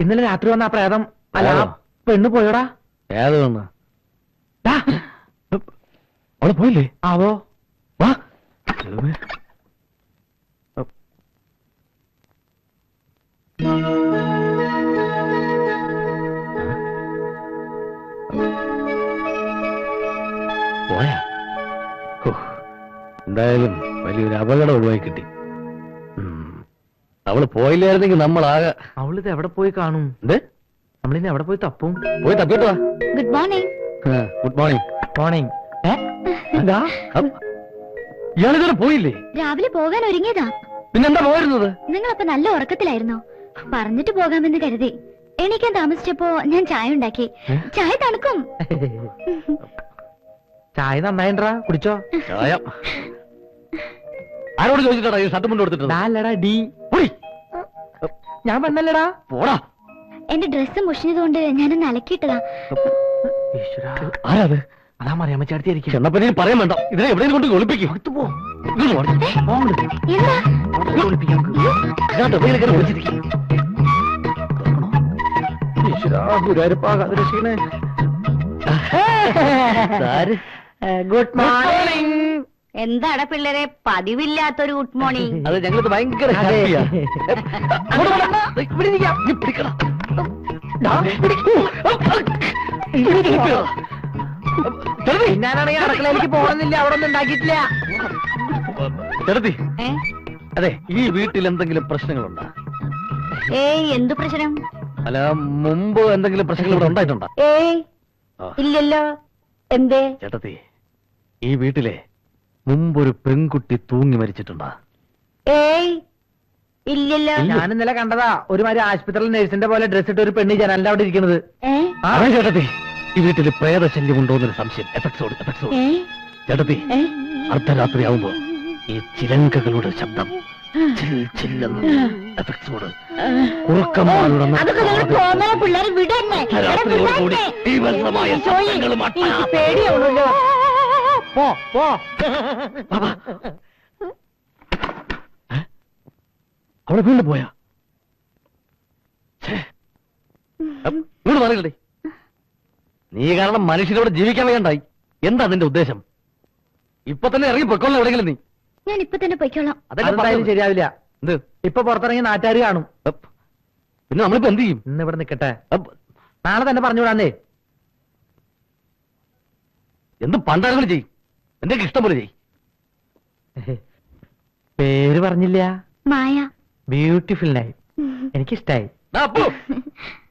ഇന്നലെ രാത്രി വന്ന ആ പ്രേതം അല്ല പെണ്ണ് പോയോടാ? ഏത് പെണ്ണ്? അവള് പോയില്ലേ? ആവോ. വാ. പോയാ? എന്തായാലും വലിയൊരു അപകടം ഒഴിവായി കിട്ടി. അവള് പോയില്ലായിരുന്നെങ്കിൽ നമ്മളാകെ. അവളിത് എവിടെ പോയി കാണും? എന്ത്? നമ്മളിന്ന് എവിടെ പോയി തപ്പും? പോയി തപ്പിട്ടോ. Good morning. Good morning. Morning. ഇയാളിതുവരെ പോയില്ലേ? രാവിലെ പോകാൻ ഒരുങ്ങിയതാ. പിന്നെന്താ പോയിരുന്നത്? നിങ്ങളപ്പോ നല്ല ഉറക്കത്തിലായിരുന്നോ? പറഞ്ഞിട്ട് പോകാമെന്ന് കരുതി. എണീക്കാൻ താമസിച്ചപ്പോ ഞാൻ ചായ ഉണ്ടാക്കി. ചായ തണുക്കും. ചായ നന്നായിട്ടാ, കുടിച്ചോ? ചായ ആരോട് ചോദിച്ചിട്ടാ ഈ ഷർട്ട് മുണ്ട് കൊടുത്തിട്ട്? അല്ലടാ ഡി. ഞാൻ വന്നല്ലടാ. പോടാ. എന്റെ ഡ്രസ്സ് മുഷിഞ്ഞതുകൊണ്ട് ഞാനൊന്ന് അലക്കിയിട്ടതാ. ആരാത്? അതാ മറിയാമ്മ ചേർത്തിയായിരിക്കും. ചെന്നപ്പോ പറയാൻ വേണ്ട. ഇതിനെ എവിടെയും കൊണ്ട് ഒളിപ്പിക്കും. Good morning. എന്താടാ പിള്ളേരെ പതിവില്ലാത്തൊരു ഗുഡ് മോർണിംഗ്? അത് ഞങ്ങൾക്ക് ഭയങ്കര ഹാപ്പിയാ. ഞാനാണെങ്കിൽ അടുക്കളയിലേക്ക് പോകണമെന്നില്ല, അവിടെ ഒന്നും ഉണ്ടാക്കിയിട്ടില്ല. ചെറുത്തി, അതെ, ഈ വീട്ടിൽ എന്തെങ്കിലും പ്രശ്നങ്ങളുണ്ടോ? ഏയ്, എന്തു പ്രശ്നം? അല്ല, മുമ്പ് എന്തെങ്കിലും പ്രശ്നങ്ങൾ ഇവിടെ ഉണ്ടായിട്ടുണ്ടോ? ഏയ് ഇല്ലല്ലോ. എന്തേ? ചേട്ടത്തി, ഈ വീട്ടിലെ മുമ്പൊരു പെൺകുട്ടി തൂങ്ങി മരിച്ചിട്ടുണ്ടോ? ഏയ് ഇല്ലല്ലോ. ഞാൻ ഇന്നലെ കണ്ടതാ, ഒരുമാതിരി ആശുപത്രിയിൽ നഴ്സിന്റെ പോലെ ഡ്രസ് ഇട്ട് ഒരു പെണ്ണി ജനലിന്റെ അവിടെ ഇരിക്കുന്നത്. അതെ ചേട്ടത്തി, ഈ വീട്ടിൽ പ്രേതശല്യം ഉണ്ടോന്നൊരു സംശയം. എഫക്ട്സോട് ചേട്ടത്തി, അർദ്ധരാത്രി ആവുമ്പോ ഈ ചിലങ്കകളുടെ ശബ്ദം അവിടെ വീണ്ടും പോയാ? വീട് മാറിയില്ലേ? നീ കാരണം മനുഷ്യനോട് ജീവിക്കാൻ വേണ്ടായി. എന്താ നിന്റെ ഉദ്ദേശം? ഇപ്പൊ തന്നെ ഇറങ്ങി പൊയ്ക്കോളാം എവിടെയെങ്കിലും. നീ ഞാൻ ഇപ്പൊ തന്നെ പൊയ്ക്കോളാം. അതെന്തായാലും ശരിയാവില്ല. എന്ത്? ഇപ്പൊ പുറത്തിറങ്ങി നാട്ടുകാർ കാണും. പിന്നെ നമ്മളിപ്പോ എന്ത് ചെയ്യും? ഇന്ന് ഇവിടെ നിക്കട്ടെ, നാളെ തന്നെ പറഞ്ഞുവിടാന്നേ. എന്ത് പണ്ടാരങ്ങൾ ചെയ്യും? എന്റെ ഇഷ്ടം പോലെ ചെയ്യും. പേര് പറഞ്ഞില്ല. മായ. Beautiful night. എനിക്കിഷ്ടായി.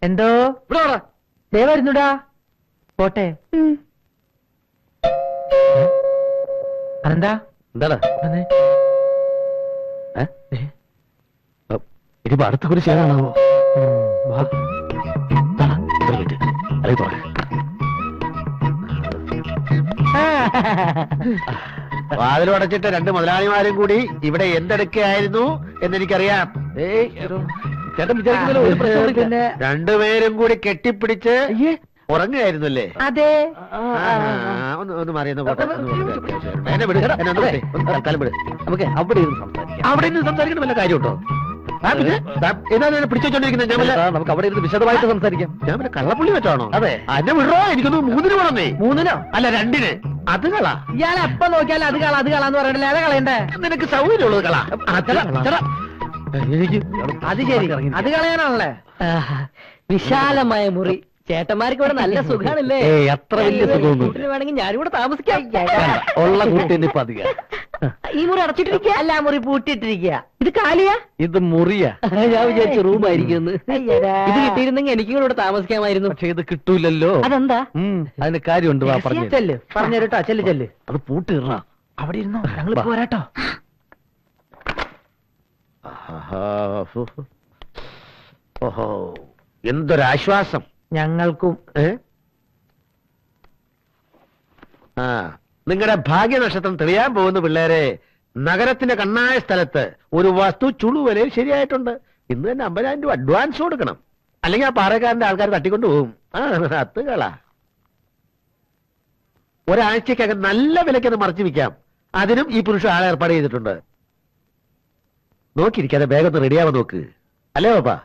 എന്തോ ഇവിടെ ദേ വരുന്നുടാ. പോട്ടെ. അതെന്താ? എന്താടാ ഇനിയിപ്പോ അടുത്ത കുറി ചെയ്യാനാണോ? വാതിലും അടച്ചിട്ട് രണ്ട് മുതലാളിമാരും കൂടി ഇവിടെ എന്തെടുക്കുകയായിരുന്നു എന്നെനിക്കറിയാം. ചേട്ടൻ വിചാരിക്കുന്നല്ലോ ഒരു പ്രശ്നം. രണ്ടുപേരും കൂടി കെട്ടിപ്പിടിച്ച് ഉറങ്ങുകയായിരുന്നല്ലേ? അതെ. ഒന്ന് മാറിയെന്ന് പോട്ടെ. എന്നെ വിട്, എന്നെ ഒന്ന് വിട്. തൽക്കാലം വിട്. നമുക്ക് അവിടെ ഇരുന്ന് സംസാരിക്കാം. അവിടെ നിന്ന് സംസാരിക്കണം വല്ല കാര്യമുണ്ടോ? എന്നാ പിടിച്ചോണ്ടിരിക്കുന്നത്? ഞാൻ നമുക്ക് അവിടെ ഇരുന്ന് വിശദമായിട്ട് സംസാരിക്കാം. ഞാൻ പിന്നെ കള്ളപ്പുള്ളി വെച്ചാണോ? അതെ. എന്നെ വിടറോ? എനിക്കൊന്ന് 3 വേണമെന്നേ. 3 അല്ല 2. അത് കളാ. ഇയാളെ എപ്പ നോക്കിയാലും അത് കളാന്ന് പറയണ്ടല്ലേ? അതെ കളയണ്ടേ? നിനക്ക് സൗകര്യമുള്ളത് കളാ. എനിക്ക് അത് ശരി, അത് കളയാനാണല്ലേ? വിശാലമായ മുറി. ചേട്ടന്മാർക്ക് ഇവിടെ നല്ല സുഖാണല്ലേ? അത്ര വലിയ സുഖമൊന്നും വേണമെങ്കിൽ ഞാനും കൂടെ താമസിക്കാം. ഉള്ള കൂട്ടി ഇപ്പൊ അധികം. ഈ മുറി അടച്ചിട്ടിരിക്കുക? അല്ല, മുറി പൂട്ടിയിട്ടിരിക്കുക. ഇത് കാലിയാ? ഇത് മുറിയാ. ഞാൻ വിചാരിച്ചു റൂം ആയിരിക്കും. ഇത് കിട്ടിയിരുന്നെങ്കിൽ എനിക്കും കൂടെ താമസിക്കാമായിരുന്നു. പക്ഷെ ഇത് കിട്ടൂലല്ലോ. അതെന്താ? അതിന് കാര്യമുണ്ട്. ചെല്ല്, പറഞ്ഞുതരട്ടോ. ചെല്ല്. അത് പൂട്ടിടണ. അവിടെ ഇരുന്നോ, ഞങ്ങൾ പോരാട്ടോ. ഓഹോ, എന്തൊരാശ്വാസം ഞങ്ങൾക്കും. നിങ്ങളുടെ ഭാഗ്യനക്ഷത്രം തെളിയാൻ പോകുന്ന പിള്ളേരെ, നഗരത്തിന്റെ കണ്ണായ സ്ഥലത്ത് ഒരു വസ്തു ചുളുവലയിൽ ശരിയായിട്ടുണ്ട്. ഇന്ന് തന്നെ 50,000 രൂപ അഡ്വാൻസ് കൊടുക്കണം. അല്ലെങ്കിൽ ആ പാറക്കാരന്റെ ആൾക്കാർ തട്ടിക്കൊണ്ട് പോകും. അത്തുകളാ. ഒരാഴ്ചക്കകം നല്ല വിലയ്ക്ക് അത് മറച്ചു വിൽക്കാം. അതിനും ഈ പുരുഷൻ ആളെ ഏർപ്പാട് ചെയ്തിട്ടുണ്ട്. നോക്കിയിരിക്കാതെ വേഗം റെഡിയാവാൻ നോക്ക്. അല്ലേ പാപ്പാ?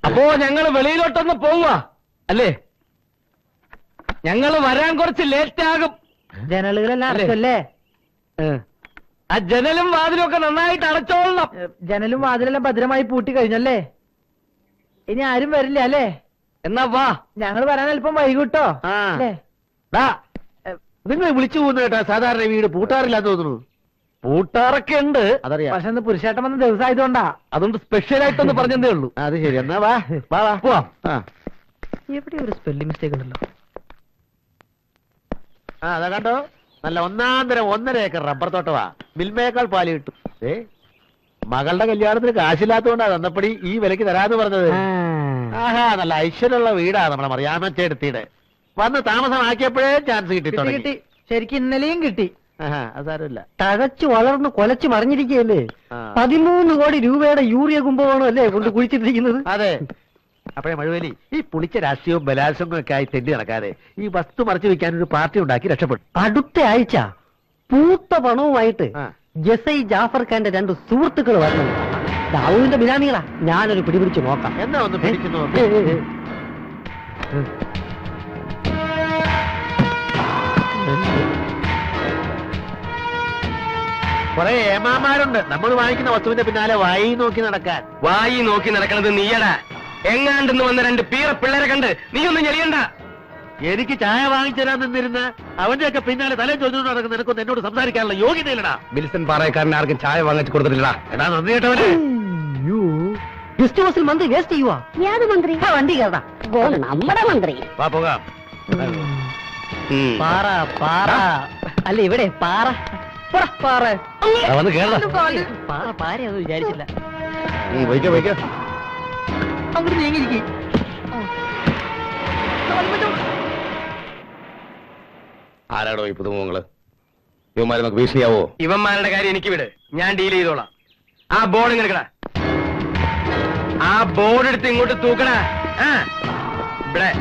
അപ്പോ ഞങ്ങൾ വെളിയിലോട്ടൊന്ന് പോവുക അല്ലേ? ഞങ്ങൾ വരാൻ കുറച്ച് ലേറ്റ് ആകും. ജനലുകളെല്ലാം അല്ലേ? അടച്ചല്ലേ? ആ ജനലും വാതിലും ഒക്കെ നന്നായിട്ട് അടച്ചോളണം. ജനലും വാതിലെല്ലാം ഭദ്രമായി പൂട്ടി കഴിഞ്ഞല്ലേ? ഇനി ആരും വരില്ല അല്ലേ? എന്നാ വാ. ഞങ്ങൾ വരാൻ അല്പം വൈകിട്ടോ ആ. അല്ലേ? നിങ്ങൾ വിളിച്ചു പോകുന്ന കേട്ടാ സാധാരണ വീട് പൂട്ടാറില്ലാന്ന് തോന്നുന്നു. പൂട്ടാറൊക്കെ ഉണ്ട്. അതറിയാം. പക്ഷെ ഇന്ന് പുരുഷേട്ടൻ വന്ന ദിവസം ആയതുകൊണ്ടാ. അതുകൊണ്ട് സ്പെഷ്യൽ ആയിട്ടൊന്ന് പറഞ്ഞതേ ഉള്ളൂ. അത് ശരി, എന്നാ വാ വാ വാ പോവാം. ആ എവിടെ ഒരു സ്പെല്ലിംഗ് മിസ്റ്റേക്ക് ഉണ്ടല്ലോ. ആ, അതാ കണ്ടോ, നല്ല 1.5 ഏക്കർ റബ്ബർ തോട്ടവാ. മിൽമയേക്കാൾ പാല് കിട്ടും. മകളുടെ കല്യാണത്തിന് കാശില്ലാത്തതുകൊണ്ടാ തന്നപ്പടി ഈ വിലക്ക് തരാന്ന് പറഞ്ഞത്. ആഹാ, നല്ല ഐശ്വര്യമുള്ള വീടാ നമ്മുടെ മറിയാമ്മച്ചേടത്തിയുടെ. വന്ന് താമസമാക്കിയപ്പോഴേ ചാൻസ് കിട്ടി കിട്ടി തുടങ്ങി. കിട്ടി, ശരിക്കും ഇന്നലെയും കിട്ടി. ആഹാ, അത് സാരമില്ല. തഴച്ചു വളർന്ന് കൊലച്ചു മറിഞ്ഞിരിക്കുകയല്ലേ. ആ. 13 കോടി രൂപയുടെ യൂറിയ കുംഭകോണം അല്ലേ കൊണ്ട് കുഴിച്ചിട്ടിരിക്കുന്നത്. അതെ. അപ്പഴേ മഴുവലി, ഈ പുളിച്ച രാഷ്ട്രീയവും ബലാത്സംഗവും ഒക്കെ ആയി തെണ്ടി നടക്കാതെ ഈ വസ്തു മറച്ചു വെക്കാൻ ഒരു പാർട്ടി ഉണ്ടാക്കി രക്ഷപ്പെട്ടു. അടുത്ത ആഴ്ച പൂത്ത പണവുമായിട്ട് ആ. ജസൈ ജാഫർ ഖാന്റെ 2 സുഹൃത്തുക്കൾ വരണം. ദാവൂദിന്റെ ബിനാമികളാ. ഞാനൊരു പിടിപിടിച്ച് നോക്കാം. എന്നാ ഒന്ന് പിടിച്ചു നോക്ക്. കുറെ ഏമാമാരുണ്ട് നമ്മൾ വാങ്ങിക്കുന്ന വസ്തുവിന്റെ പിന്നാലെ വായി നോക്കി നടക്കാൻ. വായി നോക്കി നടക്കണത് നീയടാ. എങ്ങാണ്ടെന്ന് വന്ന 2 പീറ പിള്ളേരെ കണ്ട് നീ ഒന്നും ഞെളിയണ്ട. എനിക്ക് ചായ വാങ്ങിച്ചരാൻ നിന്നിരുന്ന അവന്റെയൊക്കെ പിന്നാലെ തലേ ചോദിച്ചു നടക്കുന്ന നിനക്കൊന്നും എന്നോട് സംസാരിക്കാനുള്ള യോഗ്യതയില്ലടാ. ബിൽസൺ പാറയക്കാരൻ ആർക്കും ചായ വാങ്ങിച്ചു കൊടുത്തിട്ടില്ലടാ. എടാ നന്ദി കേട്ടവനെ. ഗസ്റ്റ് ഹൗസിൽ മന്ത്രി വേസ്റ്റ് ചെയ്യുവാ. യാത് മന്ത്രി? വണ്ടി കേട്ടാ നമ്മുടെ മന്ത്രി. വാ പോകാം. പാറ പാറ അല്ല ഇവിടെ പാറ. പോടാ, പാറ വന്ന് കേരള പാറ പാരയൊന്നും വിചാരിച്ചില്ല. വയ്ക്കോ വയ്ക്കോ. അങ്ങോട്ട് നീങ്ങിയിരിക്കും. ആരാടോ ഈ പുതുമുഖങ്ങള്? ഇവന്മാര് നമുക്ക് ഭീഷണിയാവോ? ഇവന്മാരുടെ കാര്യം എനിക്ക് വിട്, ഞാൻ ഡീൽ ചെയ്തോളാം. ആ ബോർഡ് എടുക്കടാ. ആ ബോർഡ് എടുത്ത് ഇങ്ങോട്ട് തൂക്കടാ. ആ ഇവിടെ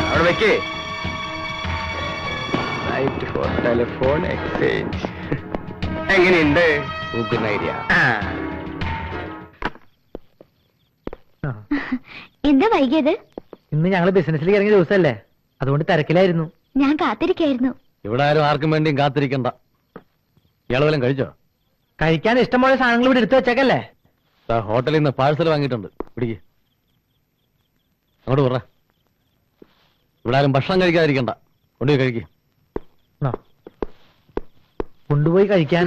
അവിടെ വെക്കേ. ടെലിഫോൺ എക്സ്ചേഞ്ച് എങ്ങനെയുണ്ട്? ഐഡിയ. എന്താ വൈകിയത്? ഇന്ന് ഞങ്ങൾ ബിസിനസ്സിലേക്ക് ഇറങ്ങിയ ദിവസമല്ലേ, അതുകൊണ്ട് തിരക്കിലായിരുന്നു. ഞാൻ കാത്തിരിക്കായിരുന്നു. ഇവിടെ ആരും ആർക്കും വേണ്ടിയും കാത്തിരിക്കണ്ട. ഇയാൾ വല്ലതും കഴിച്ചോ? കഴിക്കാൻ ഇഷ്ടംപോലെ സാധനങ്ങൾ ഇവിടെ എടുത്തു വെച്ചേക്കല്ലേ. ഹോട്ടലിൽ നിന്ന് പാഴ്സൽ വാങ്ങിയിട്ടുണ്ട്. പിടിക്ക്, അങ്ങോട്ട് പറ. ഇവിടെ ആരും ഭക്ഷണം കഴിക്കാതിരിക്കണ്ട. കൊണ്ടുപോയി കഴിക്കും. കൊണ്ടുപോയി കഴിക്കാൻ